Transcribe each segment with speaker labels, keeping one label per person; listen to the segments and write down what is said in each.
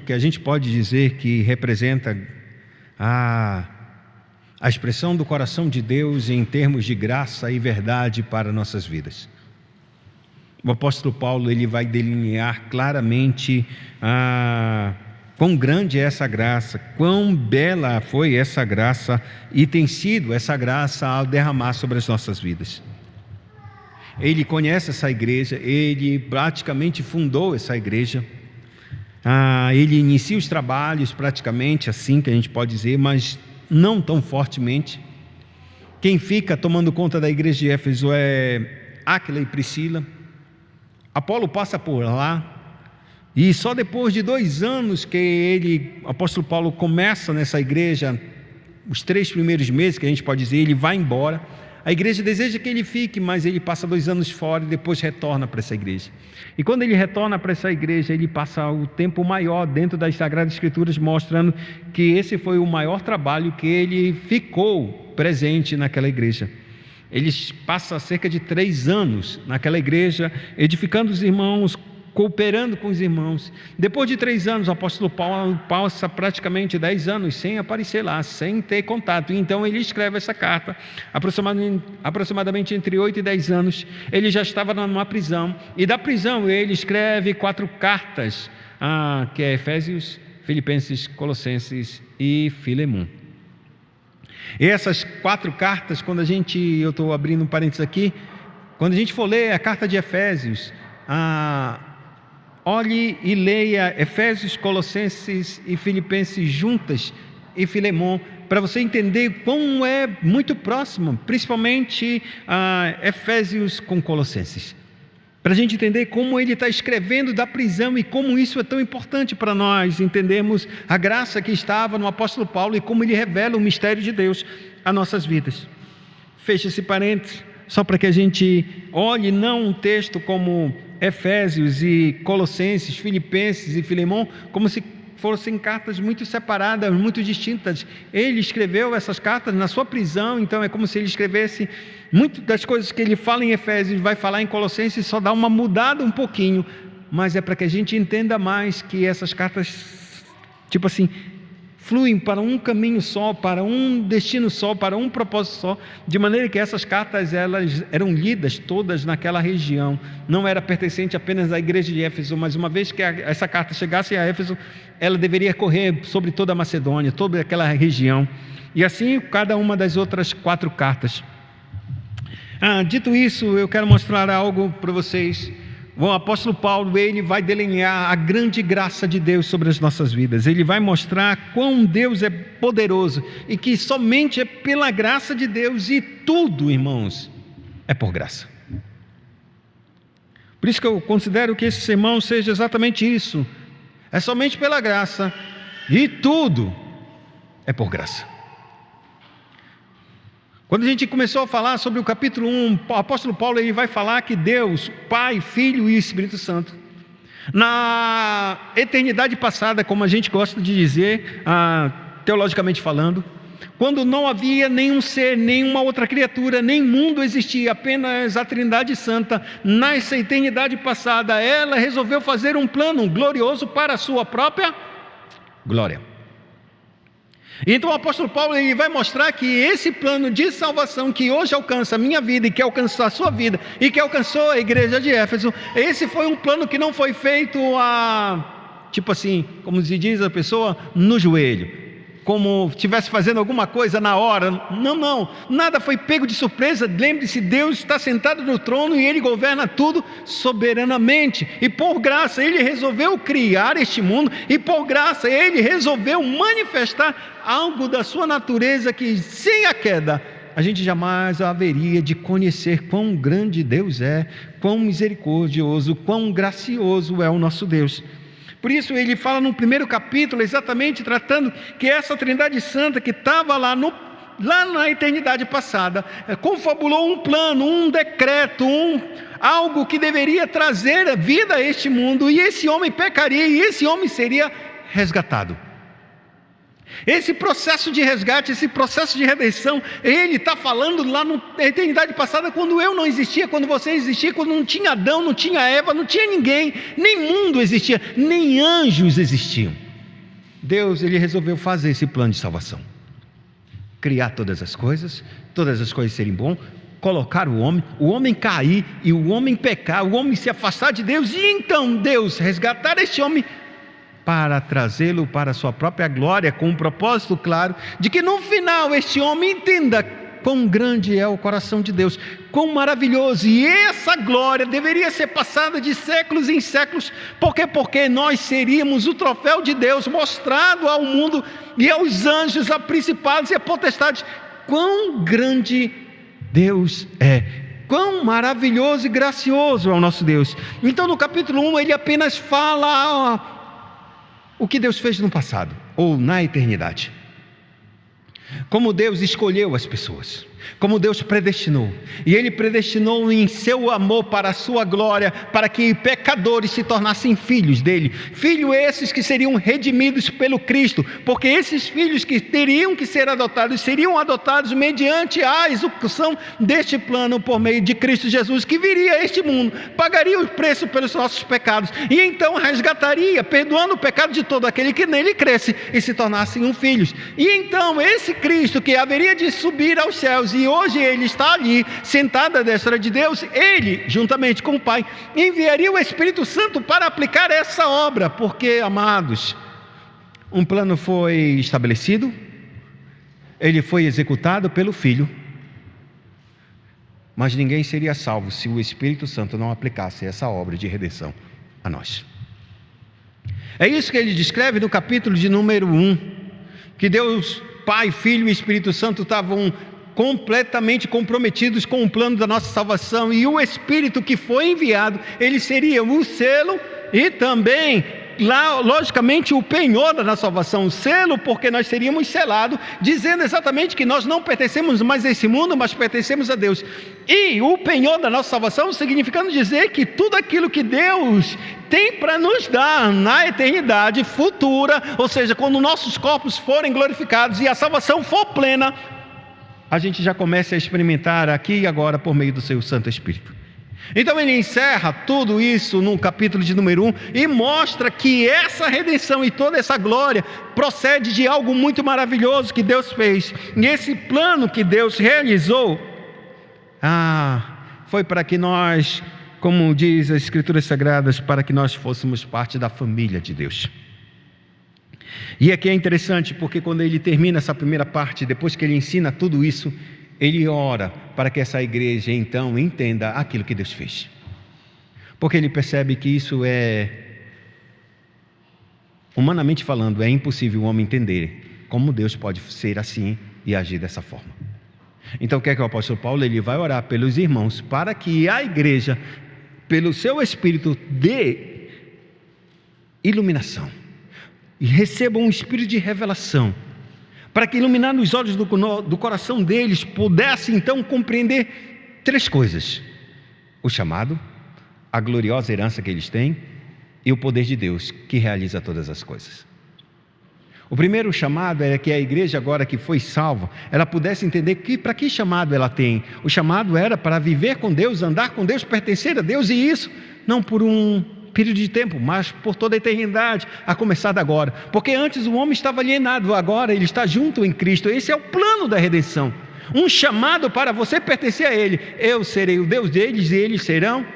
Speaker 1: que a gente pode dizer que representa a expressão do coração de Deus em termos de graça e verdade para nossas vidas. O apóstolo Paulo ele vai delinear claramente quão grande é essa graça, quão bela foi essa graça e tem sido essa graça ao derramar sobre as nossas vidas. Ele conhece essa igreja, ele praticamente fundou essa igreja. Ele inicia os trabalhos praticamente assim que a gente pode dizer, mas não tão fortemente. Quem fica tomando conta da igreja de Éfeso é Áquila e Priscila. Apolo passa por lá, e só depois de 2 anos que o apóstolo Paulo começa nessa igreja, os 3 primeiros meses que a gente pode dizer, ele vai embora. A igreja deseja que ele fique, mas ele passa 2 anos fora e depois retorna para essa igreja. E quando ele retorna para essa igreja, ele passa o tempo maior dentro das Sagradas Escrituras, mostrando que esse foi o maior trabalho que ele ficou presente naquela igreja. Ele passa cerca de 3 anos naquela igreja, edificando os irmãos, cooperando com os irmãos. Depois de 3 anos, o apóstolo Paulo passa praticamente 10 anos sem aparecer lá, sem ter contato. Então ele escreve essa carta, aproximadamente entre 8 e 10 anos. Ele já estava numa prisão, e da prisão ele escreve 4 cartas, que é Efésios, Filipenses, Colossenses e Filemão. E essas 4 cartas, eu estou abrindo um parênteses aqui, quando a gente for ler a carta de Efésios, olhe e leia Efésios, Colossenses e Filipenses juntas e Filemão, para você entender como é muito próximo, principalmente Efésios com Colossenses, para a gente entender como ele está escrevendo da prisão e como isso é tão importante para nós entendermos a graça que estava no apóstolo Paulo e como ele revela o mistério de Deus a nossas vidas. Fecha esse parênteses, só para que a gente olhe não um texto como Efésios e Colossenses, Filipenses e Filemão, como se fossem cartas muito separadas, muito distintas. Ele escreveu essas cartas na sua prisão, então é como se ele escrevesse muitas das coisas que ele fala em Efésios, vai falar em Colossenses, só dá uma mudada um pouquinho, mas é para que a gente entenda mais que essas cartas, tipo assim, fluem para um caminho só, para um destino só, para um propósito só, de maneira que essas cartas elas eram lidas todas naquela região, não era pertencente apenas à igreja de Éfeso, mas uma vez que essa carta chegasse a Éfeso, ela deveria correr sobre toda a Macedônia, toda aquela região, e assim cada uma das outras 4 cartas. Dito isso, eu quero mostrar algo para vocês. O apóstolo Paulo, ele vai delinear a grande graça de Deus sobre as nossas vidas. Ele vai mostrar quão Deus é poderoso e que somente é pela graça de Deus, e tudo, irmãos, é por graça. Por isso que eu considero que esse sermão seja exatamente isso. É somente pela graça e tudo é por graça. Quando a gente começou a falar sobre o capítulo 1, o apóstolo Paulo ele vai falar que Deus, Pai, Filho e Espírito Santo, na eternidade passada, como a gente gosta de dizer, teologicamente falando, quando não havia nenhum ser, nenhuma outra criatura, nem mundo existia, apenas a Trindade Santa, nessa eternidade passada, ela resolveu fazer um plano glorioso para a sua própria glória. Então o apóstolo Paulo ele vai mostrar que esse plano de salvação que hoje alcança a minha vida e que alcançou a sua vida e que alcançou a igreja de Éfeso, esse foi um plano que não foi feito tipo assim, como se diz a pessoa, no joelho, como estivesse fazendo alguma coisa na hora. Não, nada foi pego de surpresa. Lembre-se, Deus está sentado no trono e Ele governa tudo soberanamente, e por graça Ele resolveu criar este mundo, e por graça Ele resolveu manifestar algo da sua natureza que sem a queda a gente jamais haveria de conhecer quão grande Deus é, quão misericordioso, quão gracioso é o nosso Deus. Por isso ele fala no primeiro capítulo, exatamente tratando que essa Trindade Santa que estava lá na eternidade passada, confabulou um plano, um decreto, algo que deveria trazer vida a este mundo, e esse homem pecaria, e esse homem seria resgatado. Esse processo de resgate, esse processo de redenção, ele está falando lá na eternidade passada, quando eu não existia, quando você existia, quando não tinha Adão, não tinha Eva, não tinha ninguém, nem mundo existia, nem anjos existiam. Deus, ele resolveu fazer esse plano de salvação, criar todas as coisas serem bom, colocar o homem cair e o homem pecar, o homem se afastar de Deus, e então Deus resgatar este homem para trazê-lo para a sua própria glória, com um propósito claro de que no final este homem entenda quão grande é o coração de Deus, quão maravilhoso, e essa glória deveria ser passada de séculos em séculos, porque nós seríamos o troféu de Deus mostrado ao mundo e aos anjos, a principados e a potestades, quão grande Deus é, quão maravilhoso e gracioso é o nosso Deus. Então no capítulo 1 ele apenas fala o que Deus fez no passado, ou na eternidade. Como Deus escolheu as pessoas, como Deus predestinou, e Ele predestinou em seu amor para a sua glória, para que pecadores se tornassem filhos dele, filhos esses que seriam redimidos pelo Cristo, porque esses filhos que teriam que ser adotados, seriam adotados mediante a execução deste plano por meio de Cristo Jesus, que viria a este mundo, pagaria o preço pelos nossos pecados, e então resgataria, perdoando o pecado de todo aquele que nele cresce, e se tornassem um filhos. E então esse Cristo que haveria de subir aos céus, e hoje ele está ali, sentado à destra de Deus, ele, juntamente com o Pai, enviaria o Espírito Santo para aplicar essa obra, porque, amados, um plano foi estabelecido, ele foi executado pelo Filho, mas ninguém seria salvo se o Espírito Santo não aplicasse essa obra de redenção a nós. É isso que ele descreve no capítulo de número 1, que Deus, Pai, Filho e Espírito Santo estavam completamente comprometidos com o plano da nossa salvação, e o Espírito que foi enviado, ele seria o selo e também, logicamente, o penhor da nossa salvação. O selo, porque nós seríamos selados, dizendo exatamente que nós não pertencemos mais a esse mundo, mas pertencemos a Deus. E o penhor da nossa salvação, significando dizer que tudo aquilo que Deus tem para nos dar na eternidade futura, ou seja, quando nossos corpos forem glorificados e a salvação for plena, a gente já começa a experimentar aqui e agora por meio do seu Santo Espírito. Então ele encerra tudo isso no capítulo de número 1 e mostra que essa redenção e toda essa glória procede de algo muito maravilhoso que Deus fez. E esse plano que Deus realizou, foi para que nós, como diz as Escrituras Sagradas, para que nós fôssemos parte da família de Deus. E aqui é interessante, porque quando ele termina essa primeira parte, depois que ele ensina tudo isso, ele ora para que essa igreja então entenda aquilo que Deus fez, porque ele percebe que isso humanamente falando, é impossível o homem entender como Deus pode ser assim e agir dessa forma. Então o que é que o apóstolo Paulo, ele vai orar pelos irmãos, para que a igreja, pelo seu Espírito, dê iluminação, e recebam um espírito de revelação, para que, iluminando os olhos do coração deles, pudessem então compreender 3 coisas: o chamado, a gloriosa herança que eles têm e o poder de Deus que realiza todas as coisas. O primeiro chamado era que a igreja, agora que foi salva, ela pudesse entender para que chamado ela tem. O chamado era para viver com Deus, andar com Deus, pertencer a Deus, e isso não por um período de tempo, mas por toda a eternidade, a começar de agora, porque antes o homem estava alienado, agora ele está junto em Cristo. Esse é o plano da redenção, um chamado para você pertencer a Ele. Eu serei o Deus deles e eles serão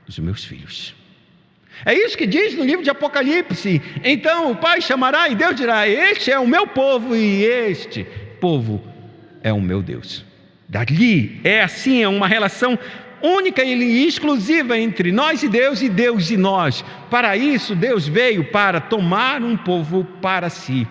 Speaker 1: os meus filhos. É isso que diz no livro de Apocalipse. Então o Pai chamará e Deus dirá: este é o meu povo e este povo é o meu Deus. Dali é assim, é uma relação única e exclusiva entre nós e Deus e nós. Para isso Deus veio para tomar um povo para si.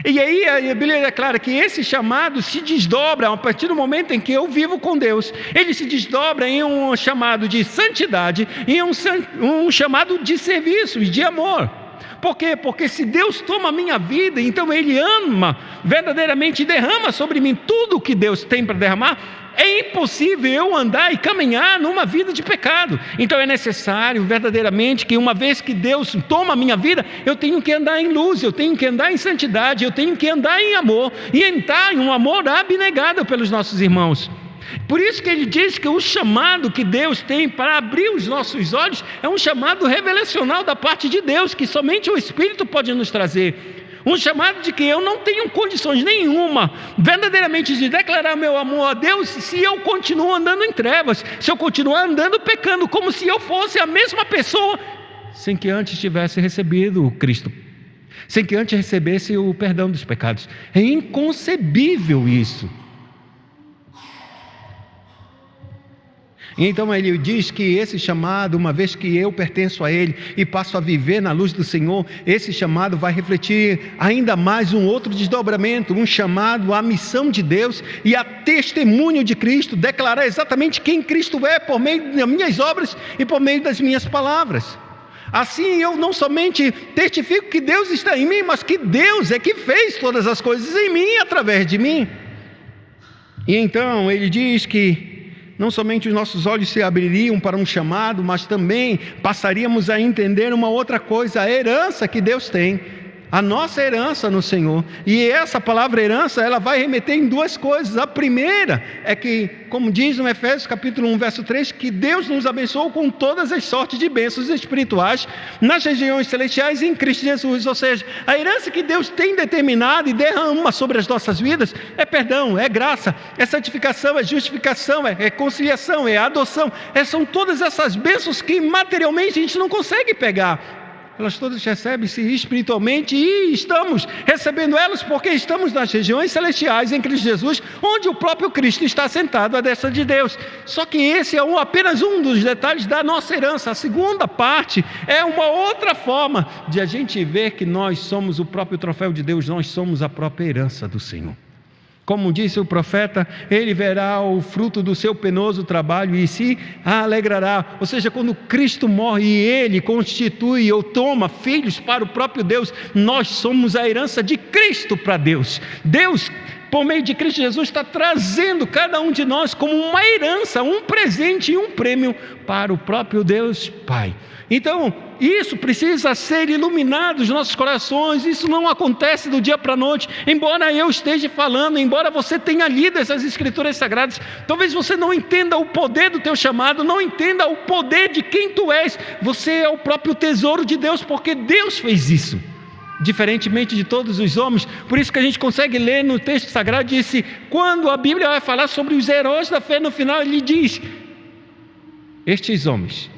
Speaker 1: E aí a Bíblia declara que esse chamado se desdobra a partir do momento em que eu vivo com Deus. Ele se desdobra em um chamado de santidade, em um chamado de serviço e de amor. Por quê? Porque se Deus toma a minha vida, então Ele ama verdadeiramente e derrama sobre mim tudo o que Deus tem para derramar. É impossível eu andar e caminhar numa vida de pecado. Então é necessário verdadeiramente que, uma vez que Deus toma a minha vida, eu tenho que andar em luz, eu tenho que andar em santidade, eu tenho que andar em amor, e entrar em um amor abnegado pelos nossos irmãos. Por isso que ele diz que o chamado que Deus tem para abrir os nossos olhos é um chamado revelacional da parte de Deus, que somente o Espírito pode nos trazer. Um chamado de que eu não tenho condições nenhuma verdadeiramente de declarar meu amor a Deus se eu continuo andando em trevas, se eu continuar andando pecando, como se eu fosse a mesma pessoa sem que antes tivesse recebido o Cristo, sem que antes recebesse o perdão dos pecados. É inconcebível isso. Então ele diz que esse chamado, uma vez que eu pertenço a ele e passo a viver na luz do Senhor, esse chamado vai refletir ainda mais um outro desdobramento, um chamado à missão de Deus e a testemunho de Cristo, declarar exatamente quem Cristo é por meio das minhas obras e por meio das minhas palavras. Assim eu não somente testifico que Deus está em mim, mas que Deus é que fez todas as coisas em mim e através de mim. E então ele diz que não somente os nossos olhos se abririam para um chamado, mas também passaríamos a entender uma outra coisa, a herança que Deus tem, a nossa herança no Senhor. E essa palavra herança, ela vai remeter em duas coisas. A primeira é que, como diz no Efésios capítulo 1, verso 3, que Deus nos abençoou com todas as sortes de bênçãos espirituais nas regiões celestiais em Cristo Jesus. Ou seja, a herança que Deus tem determinado e derrama sobre as nossas vidas é perdão, é graça, é santificação, é justificação, é reconciliação, é adoção. São todas essas bênçãos que materialmente a gente não consegue pegar. Elas todas recebem-se espiritualmente e estamos recebendo elas porque estamos nas regiões celestiais em Cristo Jesus, onde o próprio Cristo está sentado à destra de Deus. Só que esse é apenas um dos detalhes da nossa herança. A segunda parte é uma outra forma de a gente ver que nós somos o próprio troféu de Deus, nós somos a própria herança do Senhor. Como disse o profeta, ele verá o fruto do seu penoso trabalho e se alegrará. Ou seja, quando Cristo morre e ele constitui ou toma filhos para o próprio Deus, nós somos a herança de Cristo para Deus. Deus, por meio de Cristo Jesus, está trazendo cada um de nós como uma herança, um presente e um prêmio para o próprio Deus Pai. Então, isso precisa ser iluminado nos nossos corações. Isso não acontece do dia para a noite. Embora eu esteja falando, embora você tenha lido essas escrituras sagradas, talvez você não entenda o poder do teu chamado, não entenda o poder de quem tu és. Você é o próprio tesouro de Deus, porque Deus fez isso, diferentemente de todos os homens. Por isso que a gente consegue ler no texto sagrado, disse, quando a Bíblia vai falar sobre os heróis da fé, no final ele diz, estes homens,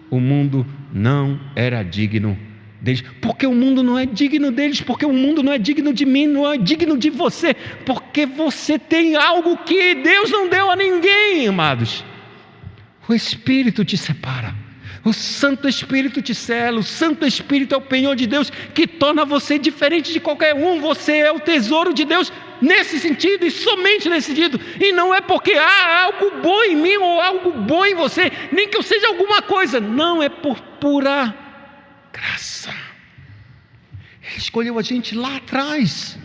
Speaker 1: o mundo não era digno deles. Porque o mundo não é digno deles, porque o mundo não é digno de mim, não é digno de você, porque você tem algo que Deus não deu a ninguém, amados. O Espírito te separa, o Santo Espírito te sela, o Santo Espírito é o penhor de Deus, que torna você diferente de qualquer um. Você é o tesouro de Deus nesse sentido e somente nesse sentido, e não é porque há algo bom em mim ou algo bom em você, nem que eu seja alguma coisa, não, é por pura graça. Ele escolheu a gente lá atrás,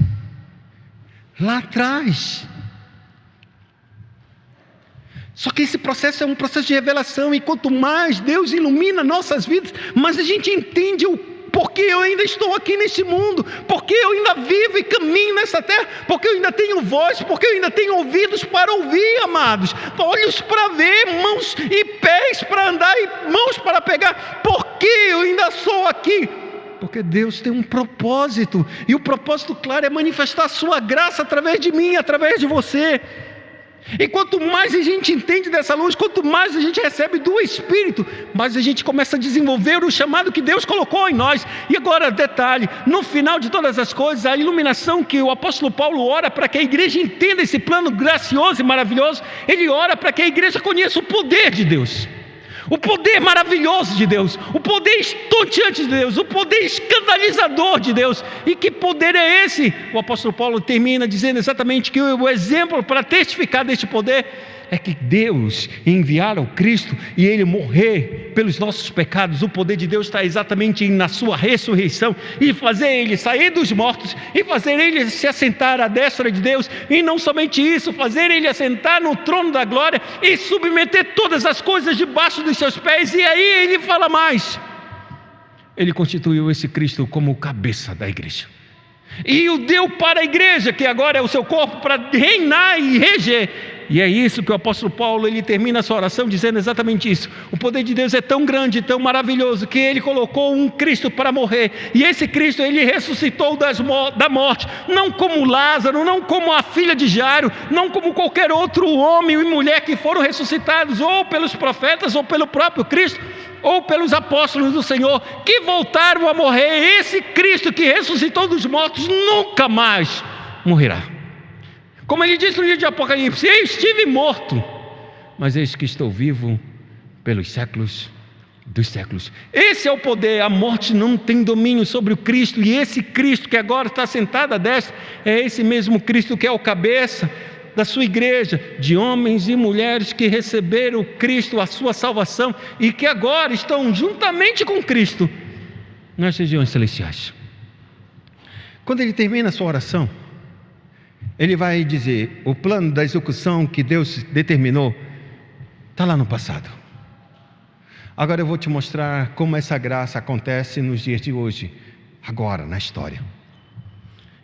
Speaker 1: só que esse processo é um processo de revelação, e quanto mais Deus ilumina nossas vidas, mais a gente entende o porque eu ainda estou aqui neste mundo, porque eu ainda vivo e caminho nessa terra, porque eu ainda tenho voz, porque eu ainda tenho ouvidos para ouvir, amados, olhos para ver, mãos e pés para andar e mãos para pegar, porque eu ainda sou aqui, porque Deus tem um propósito, e o propósito claro é manifestar a sua graça através de mim, através de você. E quanto mais a gente entende dessa luz, quanto mais a gente recebe do Espírito, mais a gente começa a desenvolver o chamado que Deus colocou em nós. E agora, detalhe, no final de todas as coisas, a iluminação que o apóstolo Paulo ora para que a igreja entenda esse plano gracioso e maravilhoso, ele ora para que a igreja conheça o poder de Deus, o poder maravilhoso de Deus, o poder estonteante de Deus, o poder escandalizador de Deus. E que poder é esse? O apóstolo Paulo termina dizendo exatamente que o exemplo para testificar deste poder é que Deus enviar o Cristo e Ele morrer pelos nossos pecados. O poder de Deus está exatamente na sua ressurreição, e fazer Ele sair dos mortos, e fazer Ele se assentar à destra de Deus, e não somente isso, fazer Ele assentar no trono da glória, e submeter todas as coisas debaixo dos seus pés. E aí Ele fala mais, Ele constituiu esse Cristo como cabeça da igreja, e o deu para a igreja, que agora é o seu corpo, para reinar e reger. E é isso que o apóstolo Paulo, ele termina a sua oração dizendo exatamente isso. O poder de Deus é tão grande, tão maravilhoso, que Ele colocou um Cristo para morrer, e esse Cristo, Ele ressuscitou da morte, não como Lázaro, não como a filha de Jairo, não como qualquer outro homem e mulher que foram ressuscitados, ou pelos profetas, ou pelo próprio Cristo, ou pelos apóstolos do Senhor, que voltaram a morrer. Esse Cristo que ressuscitou dos mortos nunca mais morrerá. Como Ele disse no livro de Apocalipse: eu estive morto, mas eis que estou vivo pelos séculos dos séculos. Esse é o poder. A morte não tem domínio sobre o Cristo, e esse Cristo que agora está sentado à destra, é esse mesmo Cristo que é o cabeça da sua igreja, de homens e mulheres que receberam Cristo, a sua salvação, e que agora estão juntamente com Cristo nas regiões celestiais. Quando ele termina a sua oração, ele vai dizer: o plano da execução que Deus determinou está lá no passado. Agora eu vou te mostrar como essa graça acontece nos dias de hoje, agora na história.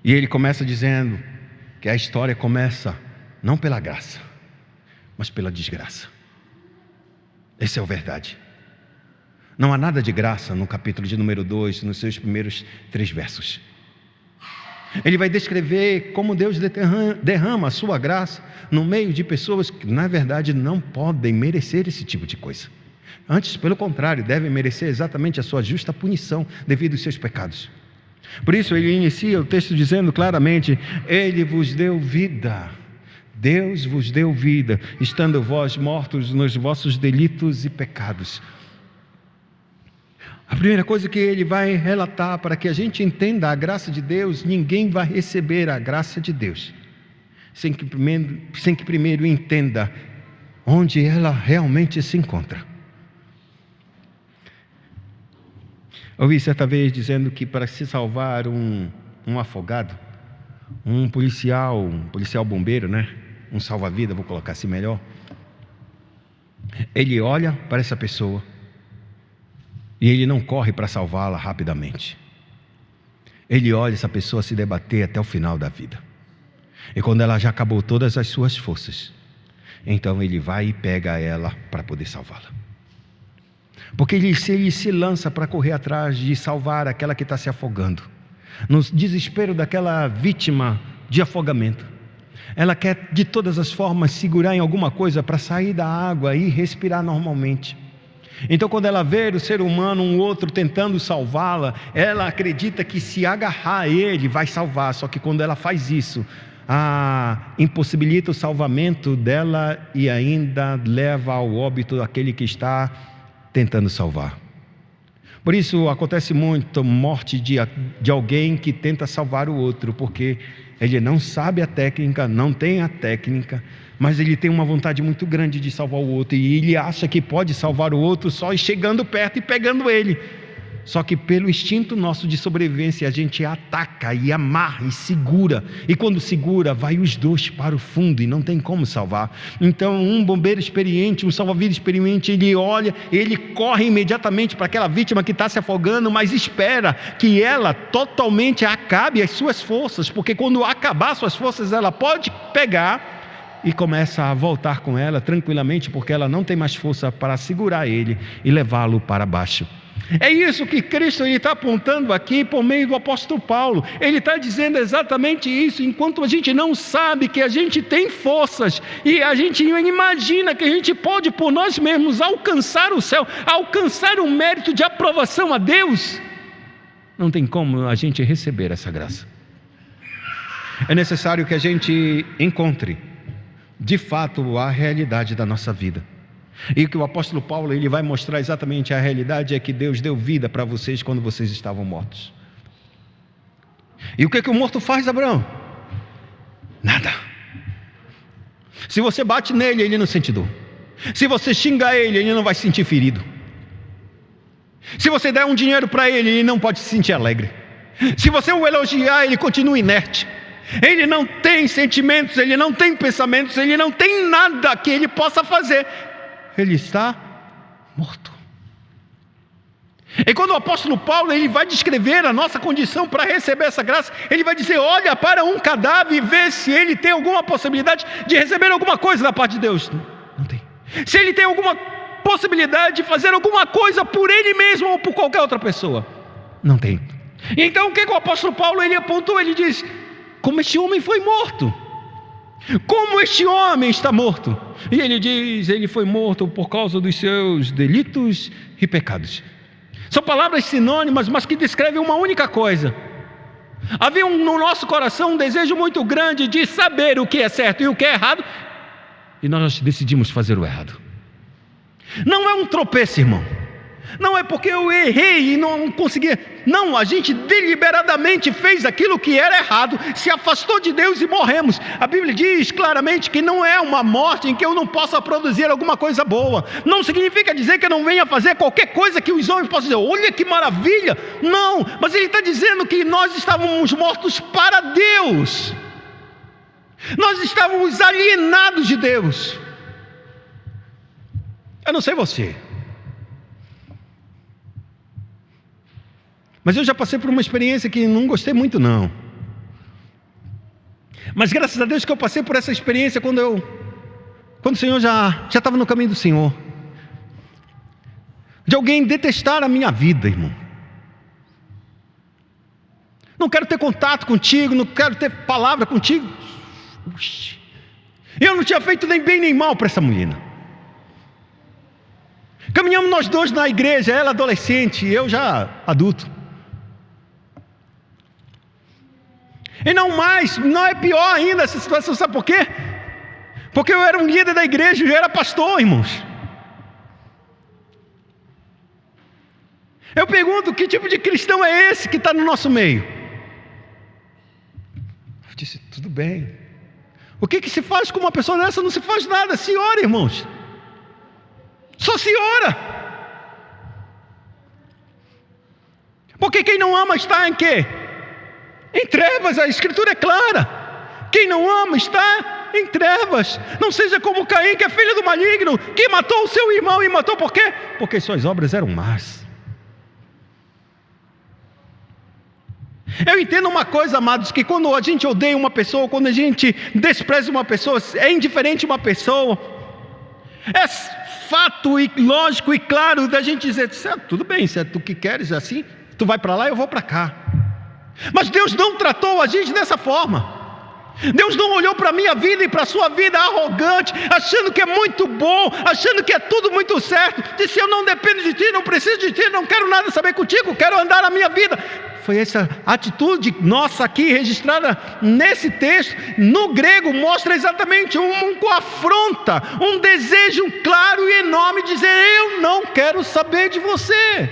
Speaker 1: E ele começa dizendo que a história começa não pela graça, mas pela desgraça. Essa é a verdade. Não há nada de graça no capítulo de número 2, nos seus primeiros 3 versos. Ele vai descrever como Deus derrama a sua graça no meio de pessoas que, na verdade, não podem merecer esse tipo de coisa. Antes, pelo contrário, devem merecer exatamente a sua justa punição devido aos seus pecados. Por isso, ele inicia o texto dizendo claramente: Ele vos deu vida. Deus vos deu vida, estando vós mortos nos vossos delitos e pecados. A primeira coisa que ele vai relatar, para que a gente entenda a graça de Deus: ninguém vai receber a graça de Deus sem que primeiro entenda onde ela realmente se encontra. Ouvi certa vez dizendo que para se salvar um afogado, um policial bombeiro, um salva-vida, vou colocar assim melhor, ele olha para essa pessoa e ele não corre para salvá-la rapidamente. Ele olha essa pessoa se debater até o final da vida. E quando ela já acabou todas as suas forças, então ele vai e pega ela para poder salvá-la. Porque ele se lança para correr atrás de salvar aquela que está se afogando, no desespero daquela vítima de afogamento. Ela quer de todas as formas segurar em alguma coisa para sair da água e respirar normalmente. Então, quando ela vê o ser humano, um outro, tentando salvá-la, ela acredita que se agarrar a ele vai salvar. Só que quando ela faz isso, impossibilita o salvamento dela e ainda leva ao óbito aquele que está tentando salvar. Por isso acontece muito morte de alguém que tenta salvar o outro, porque ele não sabe a técnica, não tem a técnica, mas ele tem uma vontade muito grande de salvar o outro, e ele acha que pode salvar o outro só chegando perto e pegando ele. Só que pelo instinto nosso de sobrevivência, a gente ataca e amarra e segura, e quando segura, vai os dois para o fundo e não tem como salvar. Então um bombeiro experiente, um salva-vidas experiente, ele olha, ele corre imediatamente para aquela vítima que está se afogando, mas espera que ela totalmente acabe as suas forças, porque quando acabar suas forças, ela pode pegar e começa a voltar com ela tranquilamente, porque ela não tem mais força para segurar ele e levá-lo para baixo. É isso que Cristo está apontando aqui por meio do apóstolo Paulo. Ele está dizendo exatamente isso. Enquanto a gente não sabe que a gente tem forças e a gente imagina que a gente pode por nós mesmos alcançar o céu, alcançar o mérito de aprovação a Deus, não tem como a gente receber essa graça. É necessário que a gente encontre de fato a realidade da nossa vida. E que o apóstolo Paulo ele vai mostrar exatamente a realidade é que Deus deu vida para vocês quando vocês estavam mortos. E o que o morto faz, Abraão? Nada. Se você bate nele, ele não sente dor. Se você xinga ele, ele não vai se sentir ferido. Se você der um dinheiro para ele, ele não pode se sentir alegre. Se você o elogiar, ele continua inerte. Ele não tem sentimentos, ele não tem pensamentos, ele não tem nada que ele possa fazer. Ele está morto. E quando o apóstolo Paulo ele vai descrever a nossa condição para receber essa graça, ele vai dizer: olha para um cadáver e vê se ele tem alguma possibilidade de receber alguma coisa da parte de Deus. Não tem. Se ele tem alguma possibilidade de fazer alguma coisa por ele mesmo ou por qualquer outra pessoa. Não tem. E então o que o apóstolo Paulo ele apontou? Ele diz: como este homem foi morto. Como este homem está morto. E ele diz: ele foi morto por causa dos seus delitos e pecados. São palavras sinônimas, mas que descrevem uma única coisa. Havia no nosso coração um desejo muito grande de saber o que é certo e o que é errado, e nós decidimos fazer o errado. Não é um tropeço, irmão. Não é porque eu errei e não conseguia. Não, a gente deliberadamente fez aquilo que era errado, se afastou de Deus e morremos. A Bíblia diz claramente que não é uma morte em que eu não possa produzir alguma coisa boa. Não significa dizer que eu não venha fazer qualquer coisa que os homens possam dizer: olha que maravilha. Não, mas ele está dizendo que nós estávamos mortos para Deus. Nós estávamos alienados de Deus. Eu não sei você, mas eu já passei por uma experiência que não gostei muito não. Mas graças a Deus que eu passei por essa experiência quando o Senhor já estava no caminho do Senhor. De alguém detestar a minha vida, irmão. Não quero ter contato contigo, não quero ter palavra contigo. Eu não tinha feito nem bem nem mal para essa menina. Caminhamos nós dois na igreja, ela adolescente, eu já adulto. E não é pior ainda essa situação, sabe por quê? Porque eu era um líder da igreja, eu era pastor, irmãos. Eu pergunto: que tipo de cristão é esse que está no nosso meio? Eu disse: tudo bem. O que se faz com uma pessoa dessa? Não se faz nada, se ora, irmãos. Só se ora. Porque quem não ama está em quê? Em trevas. A escritura é clara. Quem não ama está em trevas. Não seja como Caim, que é filho do maligno, que matou o seu irmão. E matou por quê? Porque suas obras eram más. Eu entendo uma coisa, amados, que quando a gente odeia uma pessoa, quando a gente despreza uma pessoa, é indiferente uma pessoa, é fato e lógico e claro da gente dizer: tudo bem, se é tu que queres assim, tu vai para lá, eu vou para cá. Mas Deus não tratou a gente dessa forma. Deus não olhou para a minha vida e para a sua vida arrogante, achando que é muito bom, achando que é tudo muito certo. Disse: eu não dependo de ti, não preciso de ti, não quero nada saber contigo, quero andar na minha vida. Foi essa atitude nossa aqui registrada nesse texto. No grego mostra exatamente com afronta, um desejo claro e enorme de dizer: eu não quero saber de você.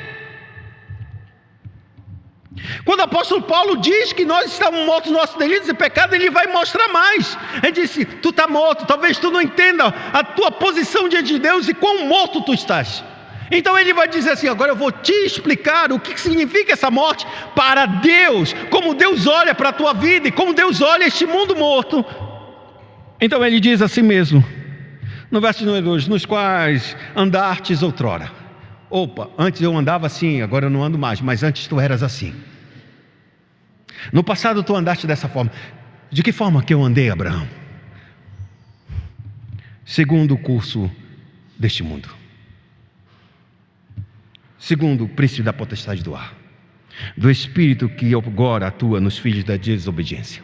Speaker 1: Quando o apóstolo Paulo diz que nós estamos mortos nos nossos delitos e pecados, ele vai mostrar mais. Ele disse: tu está morto, talvez tu não entenda a tua posição diante de Deus e quão morto tu estás. Então ele vai dizer assim: agora eu vou te explicar o que significa essa morte para Deus, como Deus olha para a tua vida e como Deus olha este mundo morto. Então ele diz assim mesmo, no verso número 2: nos quais andastes outrora. Opa, antes eu andava assim, agora eu não ando mais, mas antes tu eras assim. No passado tu andaste dessa forma. De que forma que eu andei, Abraão? Segundo o curso deste mundo, segundo o príncipe da potestade do ar, do espírito que agora atua nos filhos da desobediência.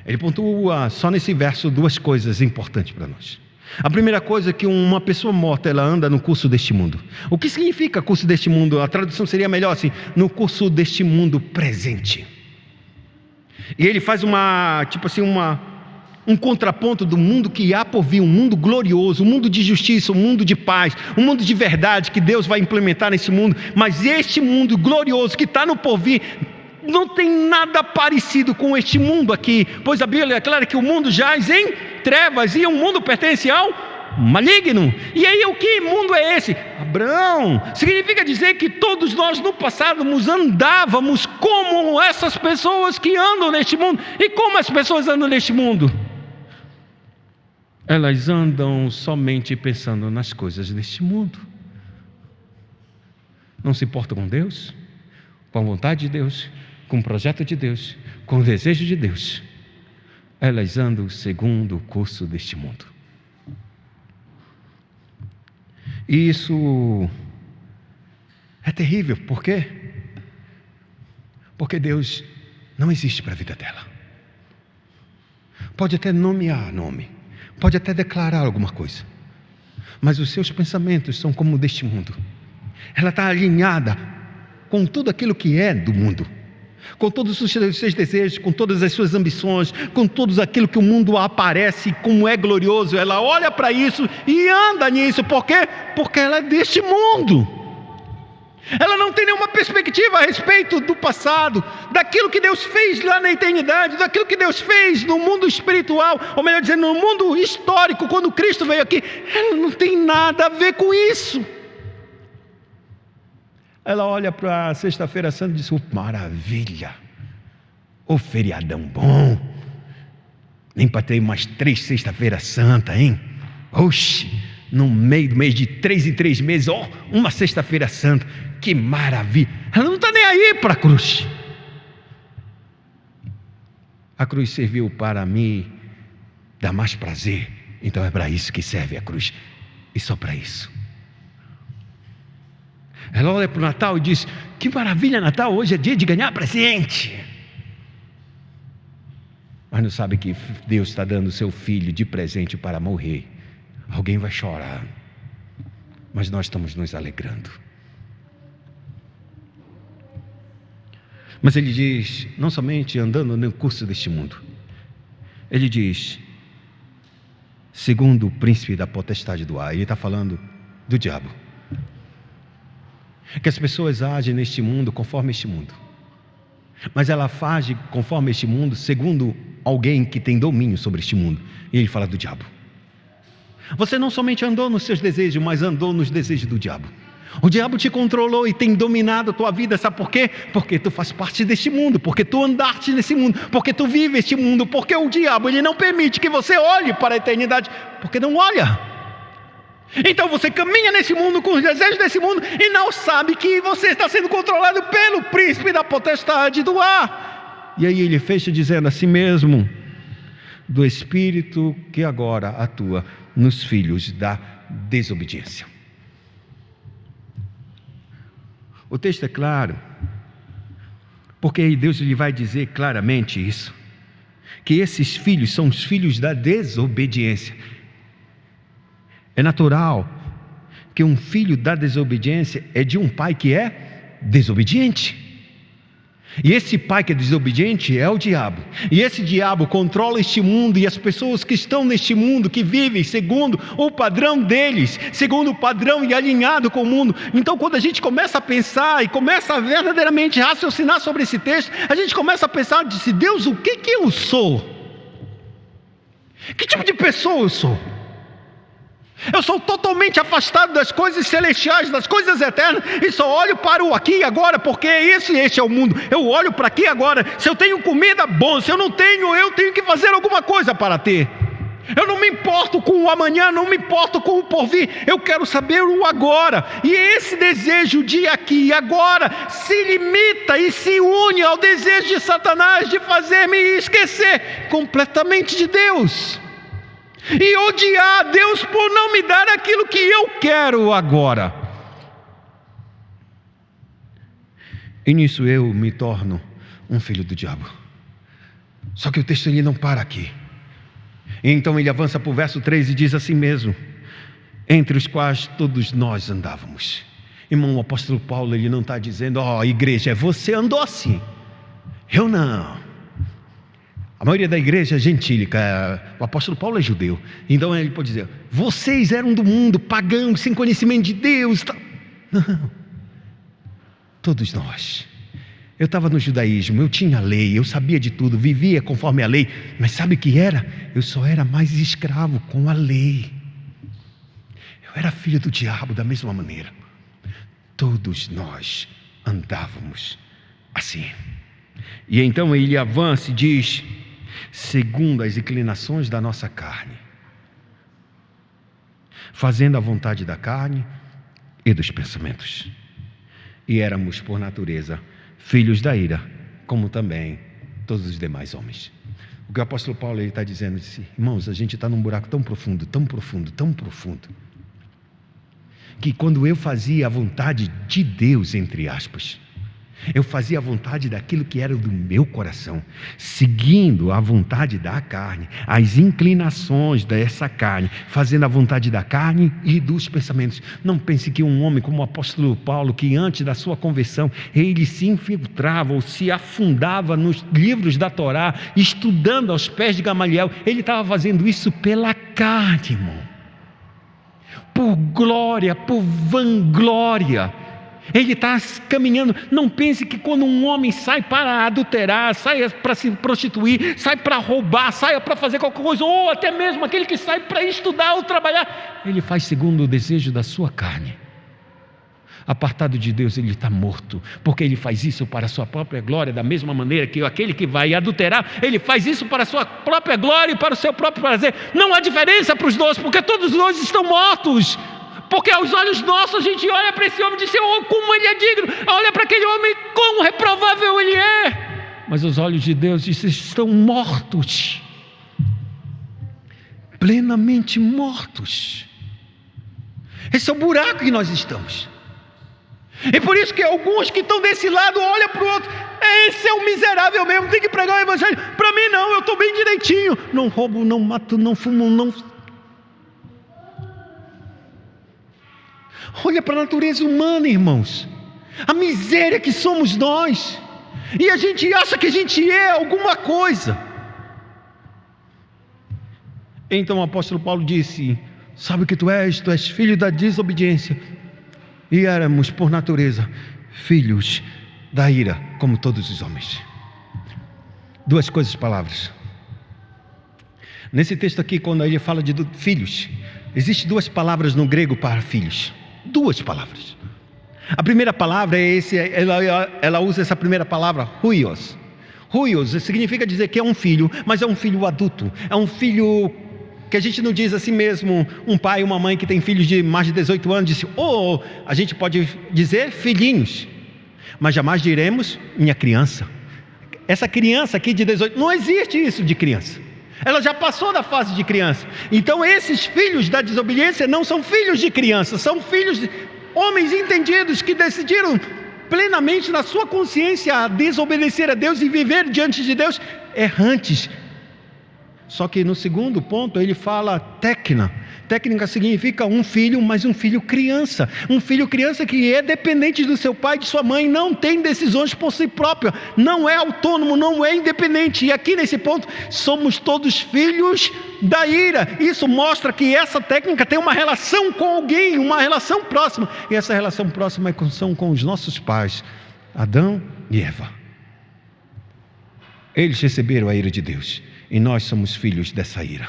Speaker 1: Ele pontua só nesse verso duas coisas importantes para nós. A primeira coisa é que uma pessoa morta, ela anda no curso deste mundo. O que significa curso deste mundo? A tradução seria melhor assim: no curso deste mundo presente. E ele faz um contraponto do mundo que há por vir, um mundo glorioso, um mundo de justiça, um mundo de paz, um mundo de verdade que Deus vai implementar nesse mundo. Mas este mundo glorioso que está no porvir não tem nada parecido com este mundo aqui, pois a Bíblia é clara que o mundo jaz em trevas e um mundo pertence ao maligno. E aí, o que mundo é esse? Abraão. Significa dizer que todos nós no passado andávamos como essas pessoas que andam neste mundo. E como as pessoas andam neste mundo? Elas andam somente pensando nas coisas deste mundo. Não se importam com Deus, com a vontade de Deus, com o projeto de Deus, com o desejo de Deus. Elas andam segundo o curso deste mundo. E isso é terrível. Por quê? Porque Deus não existe para a vida dela. Pode até nomear nome, pode até declarar alguma coisa, mas os seus pensamentos são como o deste mundo. Ela está alinhada com tudo aquilo que é do mundo, com todos os seus desejos, com todas as suas ambições, com tudo aquilo que o mundo aparece como é glorioso. Ela olha para isso e anda nisso. Por quê? Porque ela é deste mundo. Ela não tem nenhuma perspectiva a respeito do passado, daquilo que Deus fez lá na eternidade, daquilo que Deus fez no mundo espiritual, ou melhor dizendo, no mundo histórico, quando Cristo veio aqui. Ela não tem nada a ver com isso. Ela olha para a Sexta-feira Santa e diz: oh, maravilha, oh, feriadão bom, nem para ter mais 3 Sexta-feira Santa, hein? Oxe, no meio do mês de 3 em 3 meses, ó, uma Sexta-feira Santa, que maravilha. Ela não está nem aí para a cruz. A cruz serviu para me dar mais prazer, então é para isso que serve a cruz, e só para isso. Ela olha para o Natal e diz: que maravilha, Natal, hoje é dia de ganhar presente. Mas não sabe que Deus está dando o seu filho de presente para morrer. Alguém vai chorar, mas nós estamos nos alegrando. Mas ele diz, não somente andando no curso deste mundo, ele diz, segundo o príncipe da potestade do ar. Ele está falando do diabo. Que as pessoas agem neste mundo conforme este mundo, mas ela age conforme este mundo segundo alguém que tem domínio sobre este mundo. E ele fala do diabo. Você não somente andou nos seus desejos, mas andou nos desejos do diabo. O diabo te controlou e tem dominado a tua vida. Sabe por quê? Porque tu faz parte deste mundo, porque tu andaste nesse mundo, porque tu vive este mundo, porque o diabo ele não permite que você olhe para a eternidade, porque não olha. Então você caminha nesse mundo com os desejos desse mundo e não sabe que você está sendo controlado pelo príncipe da potestade do ar. E aí ele fecha dizendo assim mesmo: do espírito que agora atua nos filhos da desobediência. O texto é claro, porque aí Deus lhe vai dizer claramente isso, que esses filhos são os filhos da desobediência. É natural que um filho da desobediência é de um pai que é desobediente. E esse pai que é desobediente é o diabo. E esse diabo controla este mundo e as pessoas que estão neste mundo, que vivem segundo o padrão deles, segundo o padrão e alinhado com o mundo. Então, quando a gente começa a pensar e começa a verdadeiramente raciocinar sobre esse texto, a gente começa a pensar: disse Deus, o que eu sou? Que tipo de pessoa eu sou? Eu sou totalmente afastado das coisas celestiais, das coisas eternas, e só olho para o aqui e agora, porque este é o mundo. Eu olho para aqui e agora. Se eu tenho comida, bom. Se eu não tenho, eu tenho que fazer alguma coisa para ter. Eu não me importo com o amanhã, não me importo com o porvir. Eu quero saber o agora. E esse desejo de aqui e agora se limita e se une ao desejo de Satanás de fazer-me esquecer completamente de Deus. E odiar a Deus por não me dar aquilo que eu quero agora. E nisso eu me torno um filho do diabo. Só que o texto ele não para aqui. Então ele avança para o verso 3 e diz assim mesmo: entre os quais todos nós andávamos. Irmão, o apóstolo Paulo ele não está dizendo: ó, igreja, você andou assim, eu não. A maioria da igreja é gentílica. O apóstolo Paulo é judeu, então ele pode dizer: vocês eram do mundo, pagãos, sem conhecimento de Deus. Não, todos nós Eu estava no judaísmo, eu tinha lei, eu sabia de tudo, vivia conforme a lei, mas sabe o que era? Eu só era mais escravo com a lei. Eu era filho do diabo da mesma maneira. Todos nós andávamos assim. E então ele avança e diz: segundo as inclinações da nossa carne, fazendo a vontade da carne e dos pensamentos. E éramos, por natureza, filhos da ira, como também todos os demais homens. O que o apóstolo Paulo está dizendo, irmãos, a gente está num buraco tão profundo, tão profundo, tão profundo, que quando eu fazia a vontade de Deus, entre aspas, eu fazia a vontade daquilo que era do meu coração, seguindo a vontade da carne, as inclinações dessa carne, fazendo a vontade da carne e dos pensamentos. Não pense que um homem como o apóstolo Paulo, que antes da sua conversão, ele se infiltrava ou se afundava nos livros da Torá, estudando aos pés de Gamaliel, ele estava fazendo isso pela carne, irmão, por glória, por vanglória. Ele está caminhando. Não pense que quando um homem sai para adulterar, sai para se prostituir, sai para roubar, sai para fazer qualquer coisa, ou até mesmo aquele que sai para estudar ou trabalhar, ele faz segundo o desejo da sua carne. Apartado de Deus, ele está morto, porque ele faz isso para a sua própria glória, da mesma maneira que aquele que vai adulterar, ele faz isso para a sua própria glória e para o seu próprio prazer. Não há diferença para os dois, porque todos os dois estão mortos. Porque aos olhos nossos a gente olha para esse homem e diz: oh, como ele é digno, olha para aquele homem, como reprovável ele é. Mas aos olhos de Deus diz: estão mortos, plenamente mortos. Esse é o buraco que nós estamos. E por isso que alguns que estão desse lado olham para o outro: esse é um miserável mesmo, tem que pregar o evangelho. Para mim não, eu estou bem direitinho, não roubo, não mato, não fumo, não... Olha para a natureza humana, irmãos, a miséria que somos nós, e a gente acha que a gente é alguma coisa. Então o apóstolo Paulo disse: sabe o que tu és? Tu és filho da desobediência. E éramos, por natureza, filhos da ira, como todos os homens. Duas coisas, palavras. Nesse texto aqui, quando ele fala de filhos, existem duas palavras no grego para filhos. Duas palavras. A primeira palavra é ela usa essa primeira palavra, huios. Huios significa dizer que é um filho, mas é um filho adulto. É um filho que a gente não diz assim mesmo, um pai e uma mãe que tem filhos de mais de 18 anos, disse, a gente pode dizer filhinhos, mas jamais diremos minha criança. Essa criança aqui de 18, não existe isso de criança. Ela já passou da fase de criança. Então esses filhos da desobediência não são filhos de criança, são filhos de homens entendidos que decidiram plenamente na sua consciência desobedecer a Deus e viver diante de Deus errantes. Só que no segundo ponto ele fala técnica. Técnica significa um filho, mas um filho criança. Um filho criança que é dependente do seu pai e de sua mãe, não tem decisões por si próprio, não é autônomo, não é independente. E aqui nesse ponto, somos todos filhos da ira. Isso mostra que essa técnica tem uma relação com alguém, uma relação próxima. E essa relação próxima são com os nossos pais, Adão e Eva. Eles receberam a ira de Deus. E nós somos filhos dessa ira.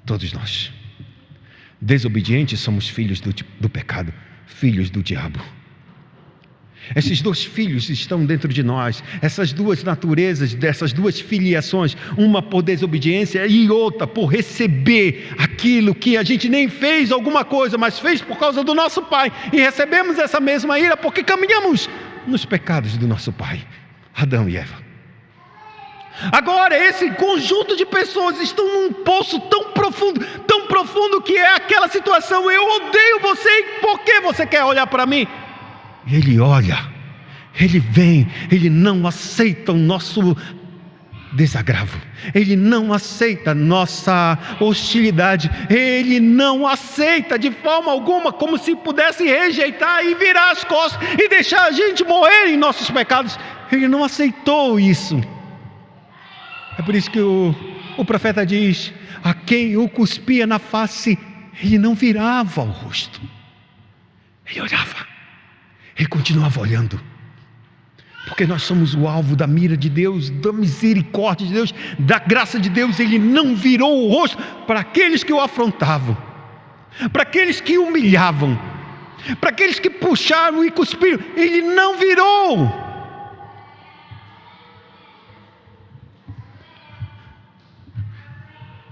Speaker 1: Todos nós. Desobedientes somos filhos do pecado, filhos do diabo. Esses dois filhos estão dentro de nós. Essas duas naturezas, dessas duas filiações, uma por desobediência e outra por receber aquilo que a gente nem fez alguma coisa, mas fez por causa do nosso pai. E recebemos essa mesma ira porque caminhamos nos pecados do nosso pai, Adão e Eva. Agora esse conjunto de pessoas estão num poço tão profundo que é aquela situação: eu odeio você, e por que você quer olhar para mim? E ele olha, ele vem, ele não aceita o nosso desagravo, ele não aceita a nossa hostilidade, ele não aceita de forma alguma, como se pudesse rejeitar e virar as costas e deixar a gente morrer em nossos pecados. Ele não aceitou isso. É por isso que o profeta diz: a quem o cuspia na face, ele não virava o rosto, ele olhava, ele continuava olhando. Porque nós somos o alvo da mira de Deus, da misericórdia de Deus, da graça de Deus. Ele não virou o rosto para aqueles que o afrontavam, para aqueles que o humilhavam, para aqueles que puxaram e cuspiram. Ele não virou.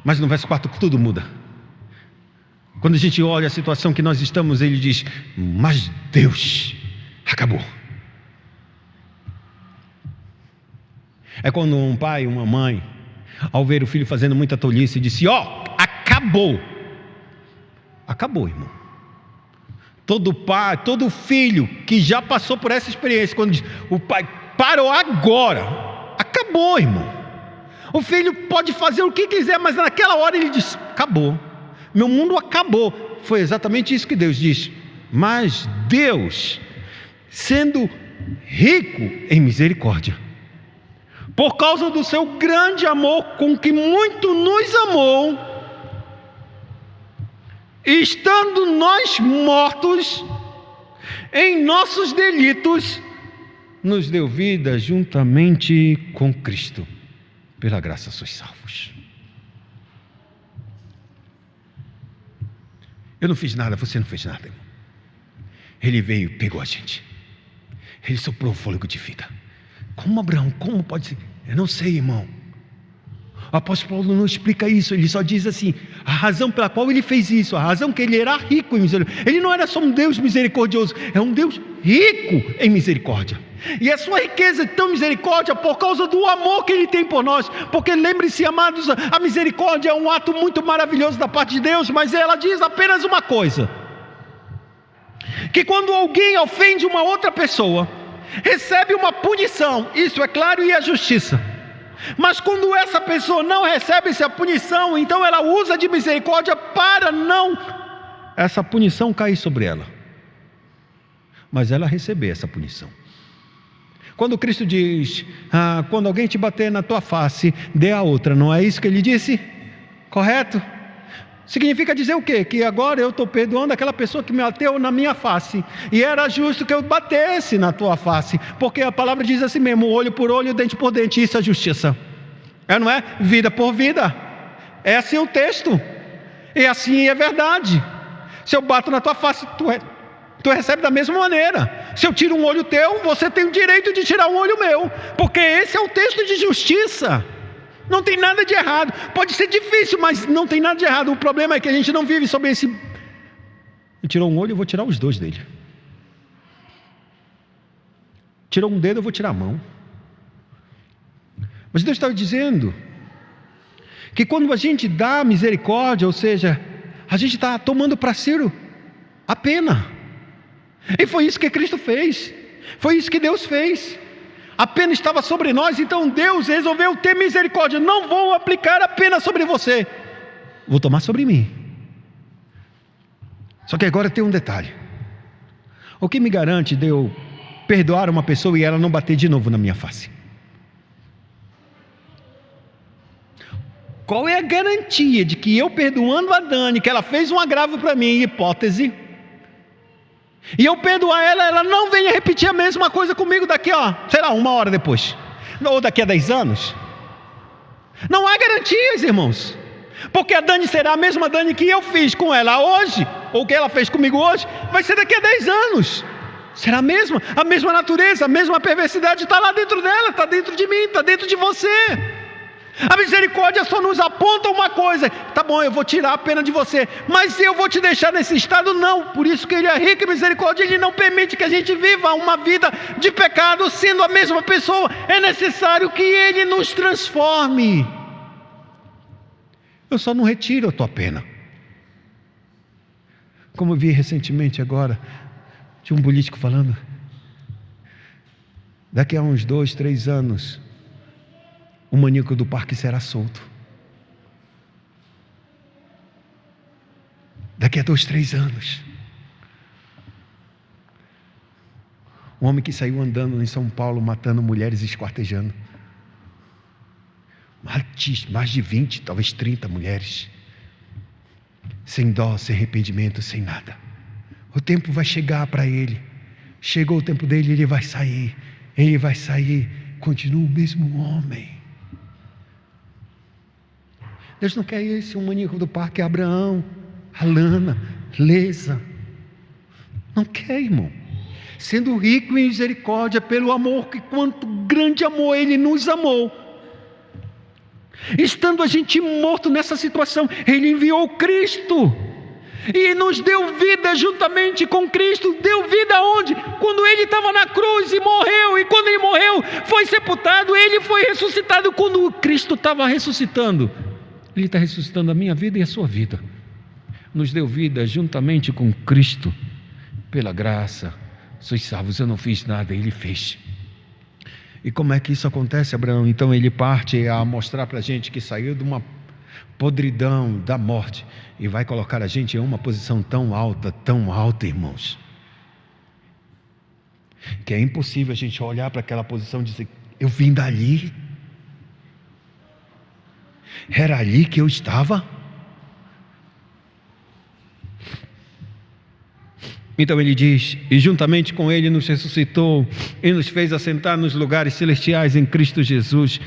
Speaker 1: Mas no verso 4 tudo muda. Quando a gente olha a situação que nós estamos, ele diz: mas Deus acabou. É quando um pai, uma mãe, ao ver o filho fazendo muita tolice, disse: acabou. Acabou, irmão. Todo pai, todo filho que já passou por essa experiência, quando diz: o pai parou agora, acabou, irmão. O filho pode fazer o que quiser, mas naquela hora ele diz: acabou, meu mundo acabou. Foi exatamente isso que Deus disse. Mas Deus, sendo rico em misericórdia, por causa do seu grande amor com que muito nos amou, estando nós mortos em nossos delitos, nos deu vida juntamente com Cristo. Pela graça sois salvos. Eu não fiz nada, você não fez nada, irmão. Ele veio e pegou a gente. Ele soprou o fôlego de vida. Como, Abraão? Como pode ser? Eu não sei, irmão. O apóstolo Paulo não explica isso. Ele só diz assim: a razão pela qual ele fez isso, a razão que ele era rico em misericórdia. Ele não era só um Deus misericordioso, é um Deus rico em misericórdia. E a sua riqueza é tão misericórdia por causa do amor que ele tem por nós. Porque lembre-se, amados, a misericórdia é um ato muito maravilhoso da parte de Deus, mas ela diz apenas uma coisa: que quando alguém ofende uma outra pessoa, recebe uma punição, isso é claro, e a justiça. Mas quando essa pessoa não recebe essa punição, então ela usa de misericórdia para não essa punição cair sobre ela, mas ela receber essa punição. Quando Cristo diz: quando alguém te bater na tua face, dê a outra, não é isso que ele disse? Correto? Significa dizer o quê? Que agora eu estou perdoando aquela pessoa que me bateu na minha face, e era justo que eu batesse na tua face, porque a palavra diz assim mesmo: olho por olho, dente por dente. Isso é justiça, não é? Vida por vida. É assim o texto, e assim é verdade. Se eu bato na tua face, tu recebe da mesma maneira. Se eu tiro um olho teu, você tem o direito de tirar um olho meu, porque esse é o texto de justiça. Não tem nada de errado. Pode ser difícil, mas não tem nada de errado. O problema é que a gente não vive sobre esse: ele tirou um olho, eu vou tirar os dois dele. Tirou um dedo, eu vou tirar a mão. Mas Deus estava dizendo que quando a gente dá misericórdia, ou seja, a gente está tomando para si a pena. E foi isso que Cristo fez. Foi isso que Deus fez. A pena estava sobre nós, então Deus resolveu ter misericórdia. Não vou aplicar a pena sobre você, vou tomar sobre mim. Só que agora tem um detalhe: o que me garante de eu perdoar uma pessoa e ela não bater de novo na minha face? Qual é a garantia de que eu perdoando a Dani, que ela fez um agravo para mim, hipótese, e eu perdoar ela, ela não venha repetir a mesma coisa comigo daqui, sei lá, 1 hora depois, ou daqui a 10 anos? Não há garantias, irmãos, porque a Dani será a mesma Dani que eu fiz com ela hoje, ou que ela fez comigo hoje, vai ser daqui a 10 anos. Será a mesma natureza, a mesma perversidade está lá dentro dela, está dentro de mim, está dentro de você. A misericórdia só nos aponta uma coisa: tá bom, eu vou tirar a pena de você, mas eu vou te deixar nesse estado? Não. Por isso que ele é rico em misericórdia. Ele não permite que a gente viva uma vida de pecado sendo a mesma pessoa. É necessário que ele nos transforme. Eu só não retiro a tua pena. Como eu vi recentemente agora, de um político falando: daqui a uns 2, 3 anos o maníaco do parque será solto. Daqui a 2, 3 anos. Um homem que saiu andando em São Paulo, matando mulheres e esquartejando. Mais de 20, talvez 30 mulheres. Sem dó, sem arrependimento, sem nada. O tempo vai chegar para ele. Chegou o tempo dele, ele vai sair. ele vai sair, continua o mesmo homem. Deus não quer esse, um maníaco do parque, Abraão, Alana, Leza. Não quer, irmão. Sendo rico em misericórdia, pelo amor, que quanto grande amor Ele nos amou. Estando a gente morto nessa situação, Ele enviou Cristo. E nos deu vida juntamente com Cristo. Deu vida onde? Quando Ele estava na cruz e morreu. E quando Ele morreu, foi sepultado. Ele foi ressuscitado. Quando Cristo estava ressuscitando, Ele está ressuscitando a minha vida e a sua vida. Nos deu vida juntamente com Cristo. Pela graça sois salvos. Eu não fiz nada, Ele fez. E como é que isso acontece, Abraão? Então ele parte a mostrar para a gente que saiu de uma podridão da morte e vai colocar a gente em uma posição tão alta, irmãos, que é impossível a gente olhar para aquela posição e dizer: eu vim dali, era ali que eu estava. Então ele diz: e juntamente com Ele nos ressuscitou e nos fez assentar nos lugares celestiais em Cristo Jesus.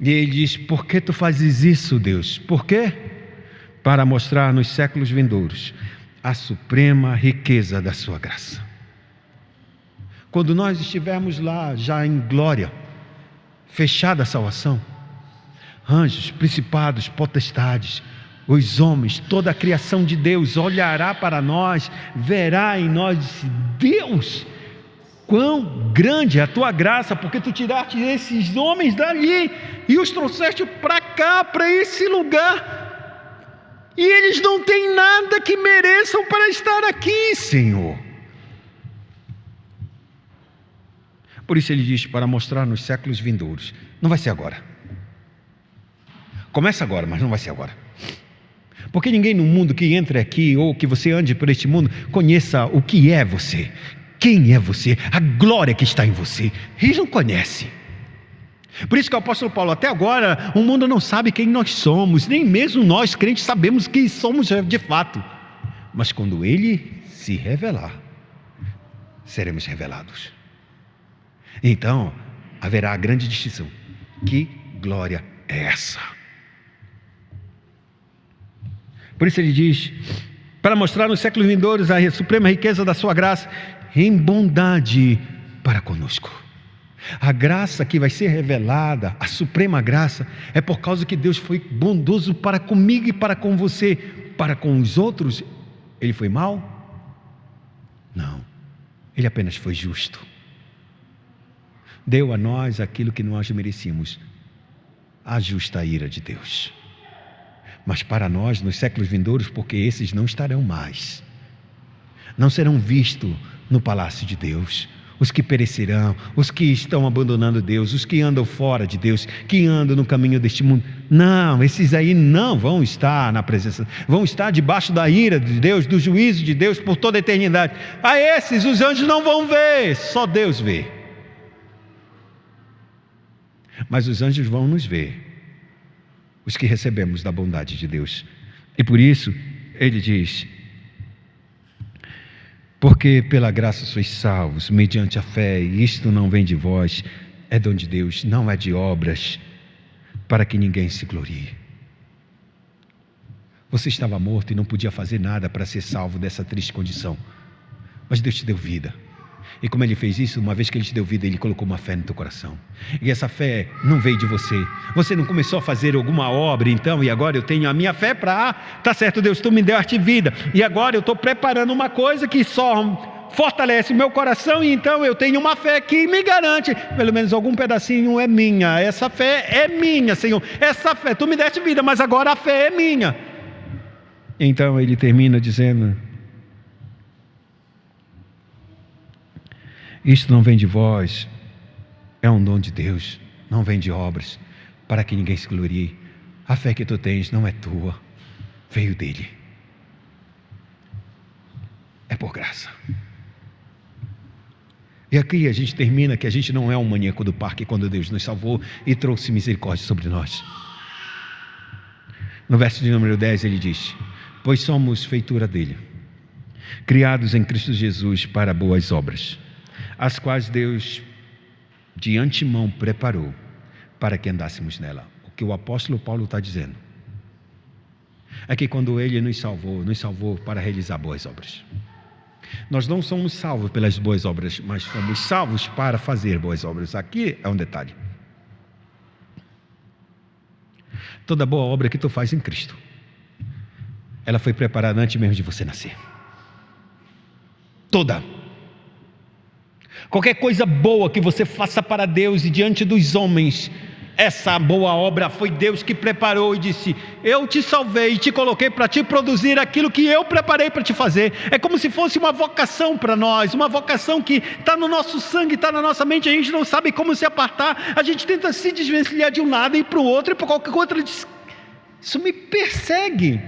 Speaker 1: E ele diz: por que tu fazes isso, Deus? Por quê? Para mostrar nos séculos vindouros a suprema riqueza da sua graça. Quando nós estivermos lá já em glória, fechada a salvação, anjos, principados, potestades, os homens, toda a criação de Deus olhará para nós, verá em nós, Deus, quão grande é a tua graça, porque tu tiraste esses homens dali e os trouxeste para cá, para esse lugar, e eles não têm nada que mereçam para estar aqui, Senhor. Por isso ele diz: para mostrar nos séculos vindouros. Não vai ser agora. Começa agora, mas não vai ser agora. Porque ninguém no mundo que entre aqui, ou que você ande por este mundo, conheça o que é você, quem é você, a glória que está em você. Eles não conhecem. Por isso que o apóstolo Paulo: até agora o mundo não sabe quem nós somos, nem mesmo nós crentes sabemos quem somos de fato. Mas quando Ele se revelar, seremos revelados. Então haverá a grande distinção: que glória é essa? Por isso ele diz: para mostrar nos séculos vindouros a suprema riqueza da sua graça em bondade para conosco. A graça que vai ser revelada, a suprema graça, é por causa que Deus foi bondoso para comigo e para com você. Para com os outros, Ele foi mau? Não, Ele apenas foi justo. Deu a nós aquilo que nós merecíamos, a justa ira de Deus. Mas para nós, nos séculos vindouros, porque esses não estarão mais, não serão vistos no palácio de Deus, os que perecerão, os que estão abandonando Deus, os que andam fora de Deus, que andam no caminho deste mundo. Não, esses aí não vão estar na presença, vão estar debaixo da ira de Deus, do juízo de Deus por toda a eternidade. A esses os anjos não vão ver, só Deus vê. Mas os anjos vão nos ver, os que recebemos da bondade de Deus. E por isso ele diz: porque pela graça sois salvos, mediante a fé, e isto não vem de vós, é dom de Deus, não é de obras, para que ninguém se glorie. Você estava morto e não podia fazer nada para ser salvo dessa triste condição, mas Deus te deu vida. E como Ele fez isso, uma vez que Ele te deu vida, Ele colocou uma fé no teu coração. E essa fé não veio de você. Você não começou a fazer alguma obra, então, e agora eu tenho a minha fé para, tá certo, Deus, tu me deste vida, e agora eu estou preparando uma coisa que só fortalece o meu coração, e então eu tenho uma fé que me garante, pelo menos algum pedacinho é minha. Essa fé é minha, Senhor. Essa fé, tu me deste vida, mas agora a fé é minha. Então ele termina dizendo: isto não vem de vós, é um dom de Deus, não vem de obras, para que ninguém se glorie. A fé que tu tens não é tua, veio dele. É por graça. E aqui a gente termina que a gente não é um maníaco do parque quando Deus nos salvou e trouxe misericórdia sobre nós. No verso de número 10 ele diz: pois somos feitura dele, criados em Cristo Jesus para boas obras, as quais Deus de antemão preparou para que andássemos nela. O que o apóstolo Paulo está dizendo é que quando Ele nos salvou para realizar boas obras. Nós não somos salvos pelas boas obras, mas fomos salvos para fazer boas obras. Aqui é um detalhe. Toda boa obra que tu faz em Cristo, ela foi preparada antes mesmo de você nascer. Toda. Qualquer coisa boa que você faça para Deus e diante dos homens, essa boa obra foi Deus que preparou e disse: eu te salvei e te coloquei para te produzir aquilo que eu preparei para te fazer. É como se fosse uma vocação para nós, uma vocação que está no nosso sangue, está na nossa mente, a gente não sabe como se apartar, a gente tenta se desvencilhar de um lado e ir para o outro e para qualquer outro. Isso me persegue.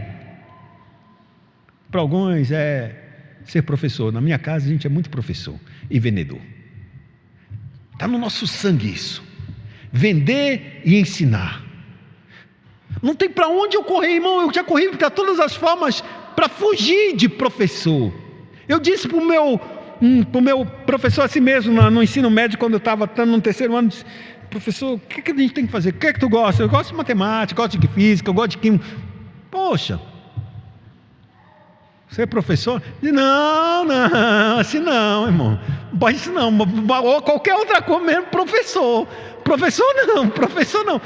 Speaker 1: Para alguns é ser professor. Na minha casa a gente é muito professor e vendedor. Está no nosso sangue isso. Vender e ensinar. Não tem para onde eu correr, irmão. Eu já corri de todas as formas para fugir de professor. Eu disse para o meu professor assim mesmo, no ensino médio, quando eu estava no terceiro ano, disse: professor, o que a gente tem que fazer? O que é que tu gosta? Eu gosto de matemática, gosto de física, eu gosto de química. Poxa, você é professor? Não, assim não, irmão. Não pode isso não. Ou qualquer outra coisa mesmo, professor. Professor não.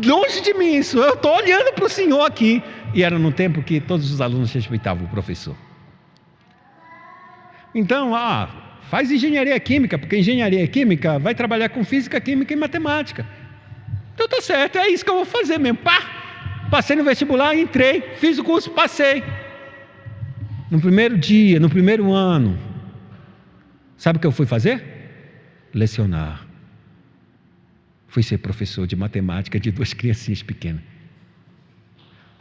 Speaker 1: Longe de mim isso. Eu estou olhando para o Senhor aqui. E era no tempo que todos os alunos respeitavam o professor. Então, faz engenharia química, porque engenharia química vai trabalhar com física, química e matemática. Então tá certo, é isso que eu vou fazer mesmo. Passei no vestibular, entrei, fiz o curso, passei. No primeiro dia, no primeiro ano, sabe o que eu fui fazer? Lecionar. Fui ser professor de matemática de 2 criancinhas pequenas.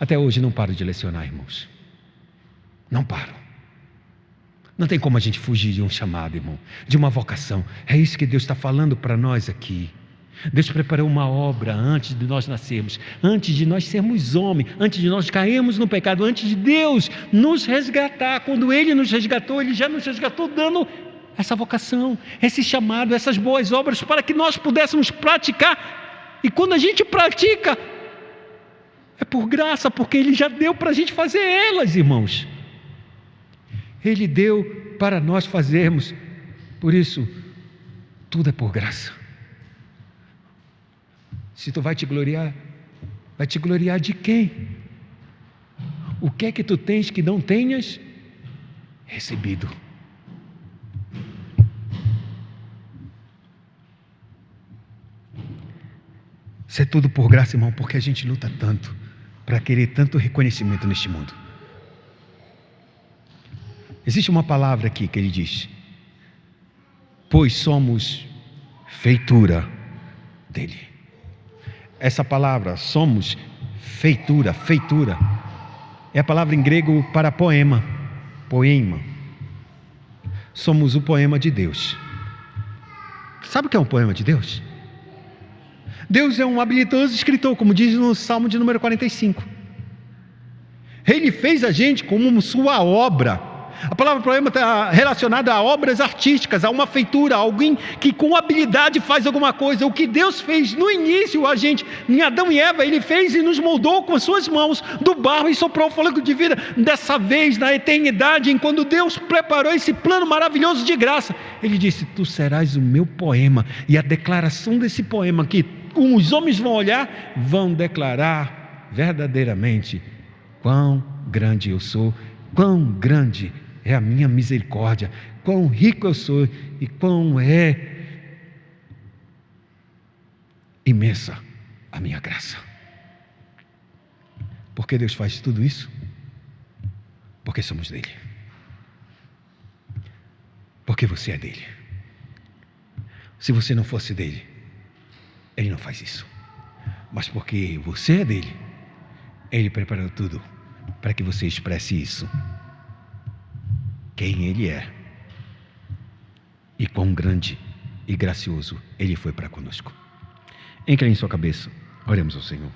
Speaker 1: Até hoje não paro de lecionar, irmãos. Não paro. Não tem como a gente fugir de um chamado, irmão, de uma vocação. É isso que Deus está falando para nós aqui. Deus preparou uma obra antes de nós nascermos, antes de nós sermos homens, antes de nós cairmos no pecado, antes de Deus nos resgatar. Quando Ele nos resgatou, Ele já nos resgatou dando essa vocação, esse chamado, essas boas obras para que nós pudéssemos praticar. E quando a gente pratica, é por graça, porque Ele já deu para a gente fazer elas, irmãos. Ele deu para nós fazermos. Por isso, tudo é por graça. Se tu vai te gloriar de quem? O que é que tu tens que não tenhas recebido? Isso é tudo por graça, irmão, porque a gente luta tanto para querer tanto reconhecimento neste mundo. Existe uma palavra aqui que ele diz: pois somos feitura dele. Essa palavra, somos feitura, é a palavra em grego para poema. Somos o poema de Deus. Sabe o que é um poema de Deus? Deus é um habilidoso escritor, como diz no Salmo de número 45. Ele fez a gente como sua obra. A palavra poema está relacionada a obras artísticas, a uma feitura, a alguém que com habilidade faz alguma coisa. O que Deus fez no início, a gente, em Adão e Eva, Ele fez e nos moldou com as suas mãos do barro e soprou o fôlego de vida. Dessa vez, na eternidade, quando Deus preparou esse plano maravilhoso de graça, Ele disse: tu serás o meu poema. E a declaração desse poema, que os homens vão olhar, vão declarar verdadeiramente quão grande eu sou, quão grande é a minha misericórdia, quão rico eu sou e quão é imensa a minha graça. Por que Deus faz tudo isso? Porque somos dele. Porque você é dele. Se você não fosse dele, Ele não faz isso. Mas porque você é dele, Ele preparou tudo para que você expresse isso. Quem Ele é e quão grande e gracioso Ele foi para conosco. Incline sua cabeça, oremos ao Senhor.